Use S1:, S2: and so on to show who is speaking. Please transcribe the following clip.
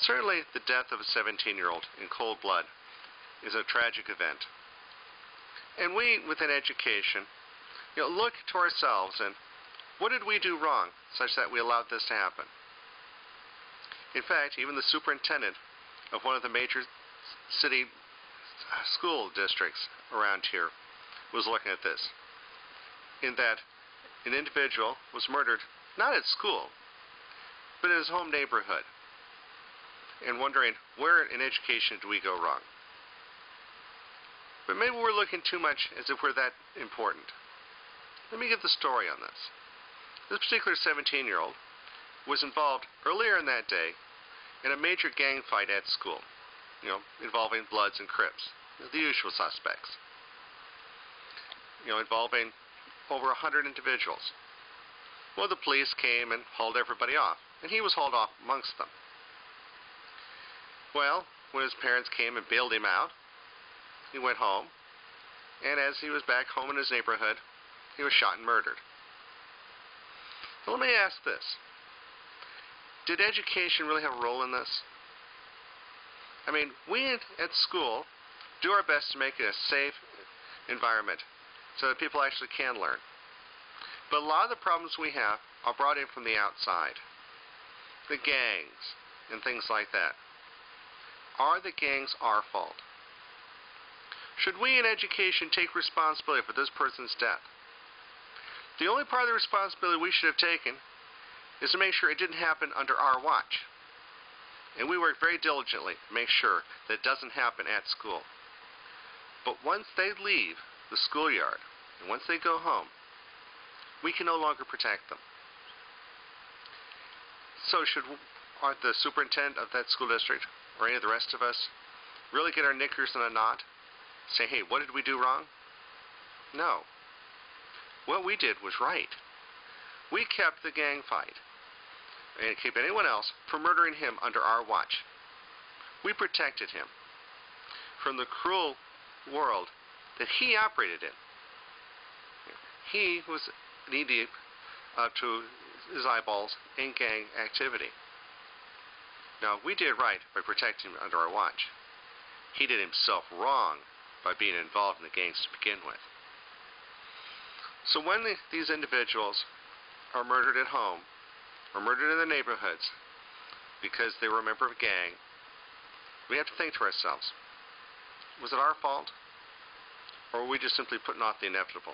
S1: Certainly, the death of a 17-year-old in cold blood is a tragic event. And we, within education, look to ourselves and what did we do wrong such that we allowed this to happen? In fact, even the superintendent of one of the major city school districts around here was looking at this, in that an individual was murdered not at school, but in his home neighborhood, and wondering where in education do we go wrong. But maybe we're looking too much as if we're that important. Let me give the story on this. This particular 17-year-old was involved earlier in that day in a major gang fight at school, involving Bloods and Crips, the usual suspects, involving over 100 individuals. Well, the police came and hauled everybody off, and he was hauled off amongst them. Well, when his parents came and bailed him out, he went home, and as he was back home in his neighborhood, he was shot and murdered. Now, let me ask this. Did education really have a role in this? I mean, we at school do our best to make it a safe environment so that people actually can learn. But a lot of the problems we have are brought in from the outside. The gangs and things like that. Are the gangs our fault? Should we in education take responsibility for this person's death? The only part of the responsibility we should have taken is to make sure it didn't happen under our watch. And we work very diligently to make sure that it doesn't happen at school. But once they leave the schoolyard, and once they go home, we can no longer protect them. So aren't the superintendent of that school district, or any of the rest of us, really get our knickers in a knot? Say, hey, what did we do wrong? No. What we did was right. We kept the gang fight and keep anyone else from murdering him under our watch. We protected him from the cruel world that he operated in. He was knee-deep to his eyeballs in gang activity. Now, we did right by protecting him under our watch. He did himself wrong by being involved in the gangs to begin with. So when these individuals are murdered at home, or murdered in their neighborhoods because they were a member of a gang, we have to think to ourselves, was it our fault? Or were we just simply putting off the inevitable?